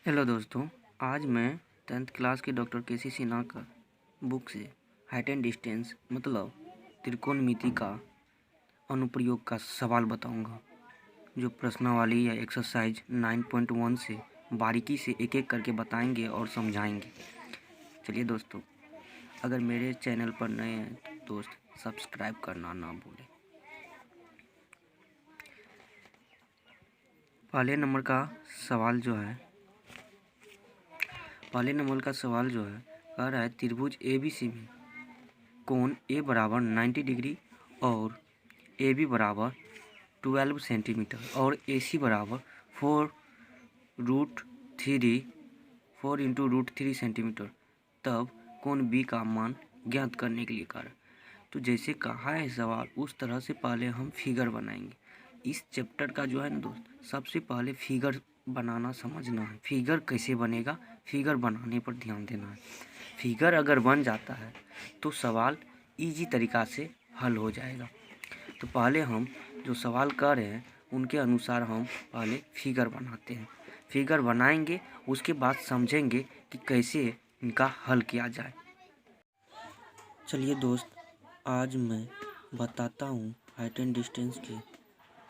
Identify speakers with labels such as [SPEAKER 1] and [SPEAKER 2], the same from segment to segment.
[SPEAKER 1] Hello दोस्तों, आज मैं 10th क्लास के डॉक्टर के.सी. सिन्हा का बुक से हाइट एंड डिस्टेंस मतलब त्रिकोणमिति का अनुप्रयोग का सवाल बताऊंगा, जो प्रश्नावली या एक्सरसाइज 9.1 से बारीकी से एक एक करके बताएंगे और समझाएंगे। चलिए दोस्तों, अगर मेरे चैनल पर नए हैं तो दोस्त सब्सक्राइब करना ना भूलें। पहले नंबर का सवाल जो है कह रहा है त्रिभुज ABC में कोण A बराबर 90 डिग्री और AB बराबर 12 सेंटीमीटर और AC बराबर 4 इंटू रूट थ्री सेंटीमीटर, तब कोण B का मान ज्ञात करने के लिए कहा है। तो जैसे कहा है सवाल, उस तरह से पहले हम फिगर बनाएंगे। इस चैप्टर का जो है ना दोस्त, सबसे पहले फिगर बनाना समझना है। फिगर कैसे बनेगा, फिगर बनाने पर ध्यान देना है। फिगर अगर बन जाता है तो सवाल इजी तरीक़ा से हल हो जाएगा। तो पहले हम जो सवाल कर रहे हैं उनके अनुसार हम पहले फिगर बनाते हैं। फिगर बनाएंगे, उसके बाद समझेंगे कि कैसे इनका हल किया जाए। चलिए दोस्त, आज मैं बताता हूँ हाइट एंड डिस्टेंस के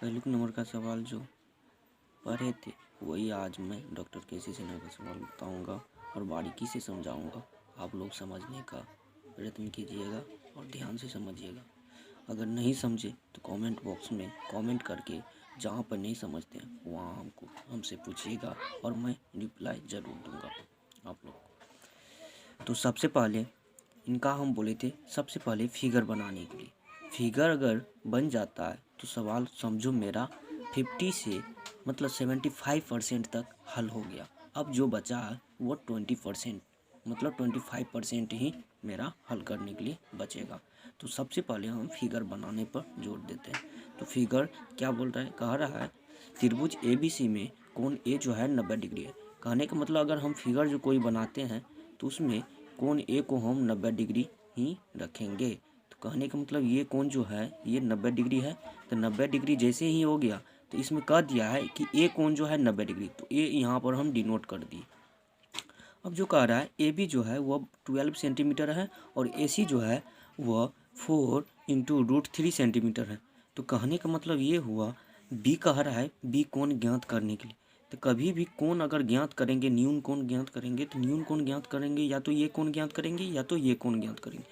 [SPEAKER 1] पहले नंबर का सवाल जो पढ़े थे, वही आज मैं डॉक्टर के.सी. सिन्हा का सवाल बताऊँगा और बारीकी से समझाऊँगा। आप लोग समझने का प्रयत्न कीजिएगा और ध्यान से समझिएगा। अगर नहीं समझे तो कमेंट बॉक्स में कमेंट करके जहाँ पर नहीं समझते हैं वहाँ हमसे पूछिएगा और मैं रिप्लाई ज़रूर दूँगा आप लोग। तो सबसे पहले इनका हम बोले थे, सबसे पहले फिगर बनाने के लिए। फिगर अगर बन जाता है तो सवाल समझो मेरा 50 से मतलब 75% तक हल हो गया। अब जो बचा है वो 20% मतलब 25% ही मेरा हल करने के लिए बचेगा। तो सबसे पहले हम फिगर बनाने पर जोर देते हैं। तो फिगर क्या बोल रहा है, कह रहा है त्रिभुज ABC में कोण A जो है 90 डिग्री है। कहने का मतलब अगर हम फिगर जो कोई बनाते हैं तो उसमें कोण A को हम 90 डिग्री ही रखेंगे। तो कहने का मतलब ये कोण जो है ये 90 डिग्री है। तो 90 डिग्री जैसे ही हो गया तो इसमें कह दिया है कि A कोण जो है 90 डिग्री, तो A यहाँ पर हम डिनोट कर दिए। अब जो कह रहा है AB जो है वह 12 सेंटीमीटर है और AC जो है वह 4 इंटू रूट थ्री सेंटीमीटर है। तो कहने का मतलब ये हुआ, B कह रहा है B कोण ज्ञात करने के लिए। तो कभी भी कोण अगर ज्ञात करेंगे, न्यून कोण ज्ञात करेंगे, तो न्यून कोण ज्ञात करेंगे या तो ये कोण ज्ञात करेंगे या तो ये कोण ज्ञात करेंगे।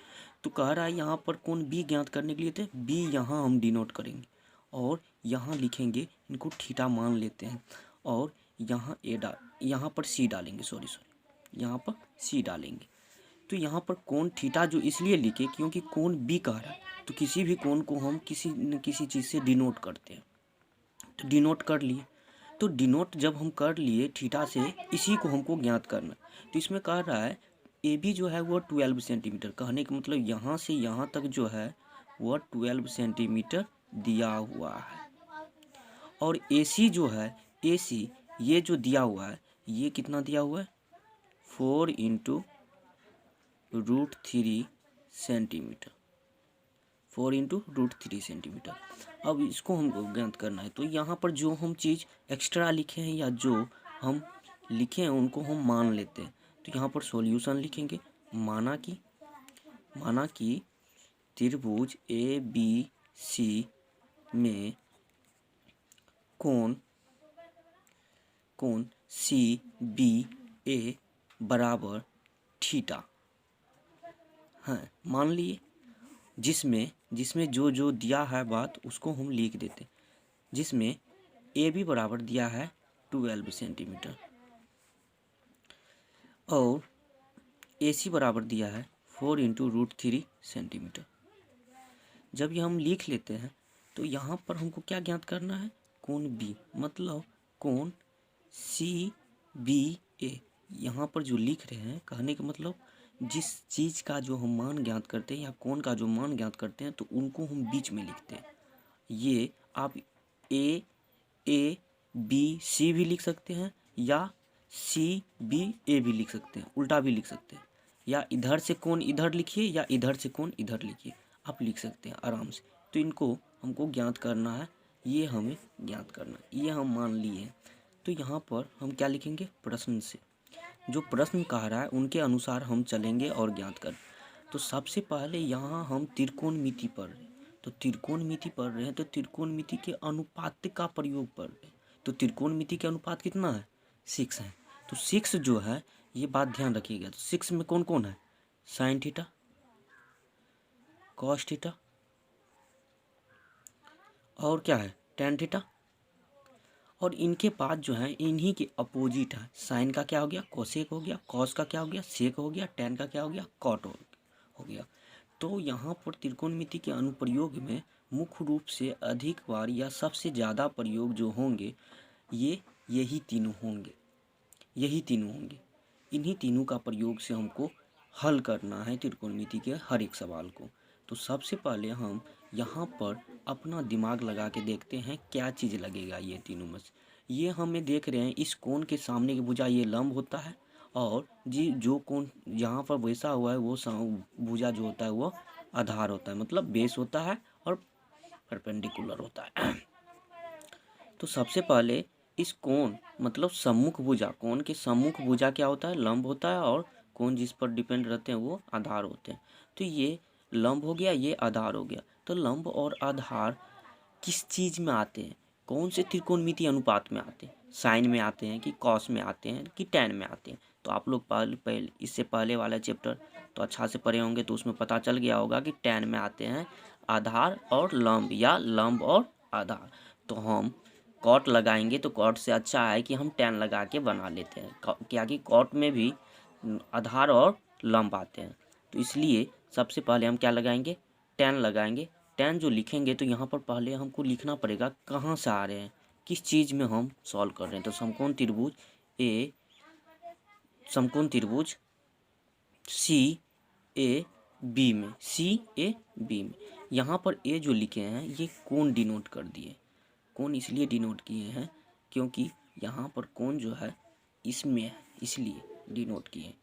[SPEAKER 1] तो कह रहा है यहाँ पर कोण B ज्ञात करने के लिए थे, B यहाँ हम डिनोट करेंगे और यहाँ लिखेंगे, इनको थीटा मान लेते हैं और यहाँ पर C डालेंगे, सॉरी यहाँ पर C डालेंगे। तो यहाँ पर कोण थीटा जो इसलिए लिखे क्योंकि कोण B कह रहा है, तो किसी भी कोण को हम किसी न किसी चीज़ से डिनोट करते हैं। तो डिनोट कर लिए, तो डिनोट जब हम कर लिए थीटा से, इसी को हमको ज्ञात करना। तो इसमें कह रहा है AB जो है वो 12 सेंटीमीटर, कहने का मतलब यहाँ से यहाँ तक जो है वह 12 सेंटीमीटर दिया हुआ है। और AC जो है, AC ये जो दिया हुआ है ये कितना दिया हुआ है, 4 into root three centimetre, 4 into root three centimetre. अब इसको हमको ज्ञात करना है। तो यहाँ पर जो हम चीज़ एक्स्ट्रा लिखे हैं या जो हम लिखे हैं उनको हम मान लेते हैं। तो यहाँ पर सॉल्यूशन लिखेंगे, माना कि त्रिभुज ABC में कोण CBA बराबर थीटा है, मान लिए। जिसमें जो जो दिया है बात उसको हम लिख देते, जिसमें AB बराबर दिया है 12 सेंटीमीटर और AC बराबर दिया है 4 इंटू रूट थ्री सेंटीमीटर। जब ये हम लिख लेते हैं तो यहाँ पर हमको क्या ज्ञात करना है, कोण B मतलब कोण CBA। यहाँ पर जो लिख रहे हैं, कहने का मतलब जिस चीज़ का जो हम मान ज्ञात करते हैं या कोण का जो मान ज्ञात करते हैं तो उनको हम बीच में लिखते हैं। ये आप ABC भी लिख सकते हैं या CBA भी लिख सकते हैं, उल्टा भी लिख सकते हैं, या इधर से कोण इधर लिखिए या इधर से कोण इधर लिखिए, आप लिख सकते हैं आराम से। तो इनको हमको ज्ञात करना है, ये हमें ज्ञात करना है, ये हम मान लिए हैं। तो यहाँ पर हम क्या लिखेंगे, प्रश्न से जो प्रश्न कह रहा है उनके अनुसार हम चलेंगे और ज्ञात कर। तो सबसे पहले यहाँ हम त्रिकोणमिति पढ़ रहे हैं, तो त्रिकोणमिति पढ़ रहे हैं तो त्रिकोणमिति के अनुपात का प्रयोग पढ़ रहे हैं। तो त्रिकोणमिति के अनुपात कितना है, 6 है। तो 6 जो है, ये बात ध्यान रखिएगा। तो 6 में कौन कौन है, साइन थीटा, कॉस थीटा और क्या है, टेन थीटा। और इनके बाद जो है इन्हीं के अपोजिट है, साइन का क्या हो गया, कोसेक हो गया, कॉस का क्या हो गया, सेक हो गया, टेन का क्या हो गया, कॉट हो गया। तो यहाँ पर त्रिकोणमिति के अनुप्रयोग में मुख्य रूप से अधिक बार या सबसे ज़्यादा प्रयोग जो होंगे यही तीनों होंगे, इन्हीं तीनों का प्रयोग से हमको हल करना है त्रिकोणमिति के हर एक सवाल को। तो सबसे पहले हम यहाँ पर अपना दिमाग लगा के देखते हैं क्या चीज़ लगेगा। ये तीनों में से ये हमें देख रहे हैं, इस कोण के सामने की भुजा ये लंब होता है, और जी जो कोण यहाँ पर वैसा हुआ है वो भुजा जो होता है वो आधार होता है, मतलब बेस होता है और परपेंडिकुलर होता है। तो सबसे पहले इस कोण मतलब सम्मुख भुजा, कोण के सम्मुख भुजा क्या होता है, लंब होता है, और कोण जिस पर डिपेंड रहते हैं वो आधार होते हैं। तो ये लंब हो गया, ये आधार हो गया। तो लंब और आधार किस चीज़ में आते हैं, कौन से त्रिकोणमिति अनुपात में आते हैं, साइन में आते हैं कि कॉस में आते हैं कि टेन में आते हैं। तो आप लोग पहले इससे पहले वाला चैप्टर तो अच्छा से पढ़े होंगे, तो उसमें पता चल गया होगा कि टेन में आते हैं आधार और लंब, या लंब और आधार। तो हम कॉट लगाएंगे तो कॉट से अच्छा है कि हम टेन लगा के बना लेते हैं, क्या कि कॉट में भी आधार और लंब आते हैं। तो इसलिए सबसे पहले हम क्या लगाएंगे, टेन लगाएंगे। टेन जो लिखेंगे तो यहाँ पर पहले हमको लिखना पड़ेगा कहाँ से आ रहे हैं, किस चीज़ में हम सॉल्व कर रहे हैं। तो समकोण त्रिभुज सी ए बी में, यहाँ पर ए जो लिखे हैं ये कोण डिनोट कर दिए। कोण इसलिए डिनोट किए हैं क्योंकि यहाँ पर कोण जो है इसमें है, इसलिए डिनोट किए।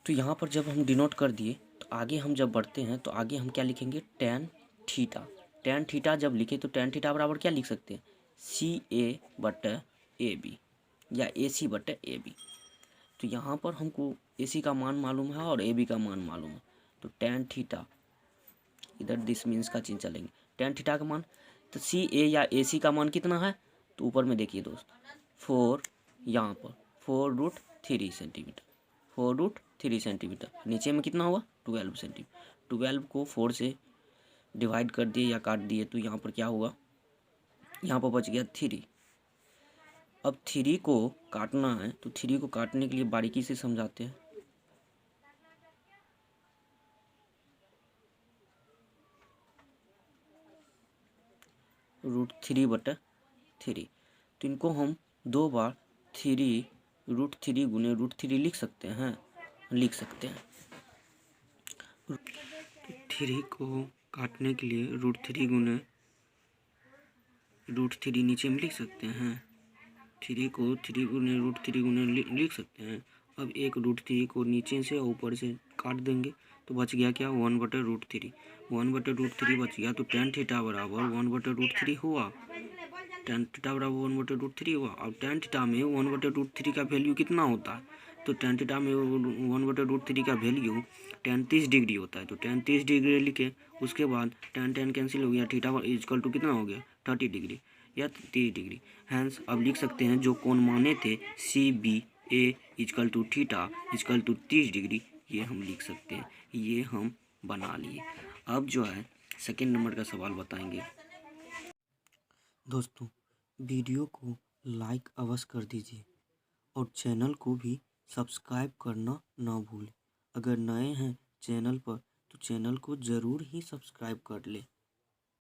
[SPEAKER 1] तो यहाँ पर जब हम डिनोट कर दिए तो आगे हम जब बढ़ते हैं तो आगे हम क्या लिखेंगे, टेन थीटा। टेन थीटा जब लिखे तो टेन थीटा बराबर क्या लिख सकते हैं, CA/AB या AC/AB। तो यहाँ पर हमको AC का मान मालूम है और AB का मान मालूम है। तो टेन थीटा, इधर दिस मीन्स का चिन्ह चलेंगे, टेन थीटा का मान। तो CA या AC का मान कितना है, तो ऊपर में देखिए दोस्त 4, यहाँ पर 4√3 सेंटीमीटर, 4√3 सेंटीमीटर। नीचे में कितना हुआ, 12 सेंटीमीटर। 12 को 4 से डिवाइड कर दिए या काट दिए तो यहाँ पर क्या हुआ, यहाँ पर बच गया 3। अब 3 को काटना है, तो 3 को काटने के लिए बारीकी से समझाते हैं। √3/3, तो इनको हम 2 बार 3√3 गुने √3 लिख सकते हैं, लिख सकते हैं। 3 को काटने के लिए √3 गुने √3 नीचे में लिख सकते हैं। 3 को 3 गुने √3 गुने लिख सकते हैं। अब एक √3 को नीचे से ऊपर से काट देंगे तो बच गया क्या, 1/√3। 1/√3 बच गया, तो टेन थीटा बराबर 1/√3 हुआ। टेन थीटा बराबर 1/√3 हुआ। अब टेन थीटा में 1/√3 का वैल्यू कितना होता है, तो टेन थीटा में 1/√3 का वैल्यू 30 डिग्री होता है। तो 30 डिग्री लिखे, उसके बाद टेन कैंसिल हो गया, थीटा इक्वल टू कितना हो गया, 30 डिग्री या 30 डिग्री। हैंस अब लिख सकते हैं जो कोण माने थे CBA equal to theta equal to 30 degree, ये हम लिख सकते हैं। ये हम बना लिए। अब जो है सेकेंड नंबर का सवाल बताएंगे। दोस्तों वीडियो को लाइक अवश्य कर दीजिए और चैनल को भी सब्सक्राइब करना ना भूलें। अगर नए हैं चैनल पर तो चैनल को ज़रूर ही सब्सक्राइब कर लें।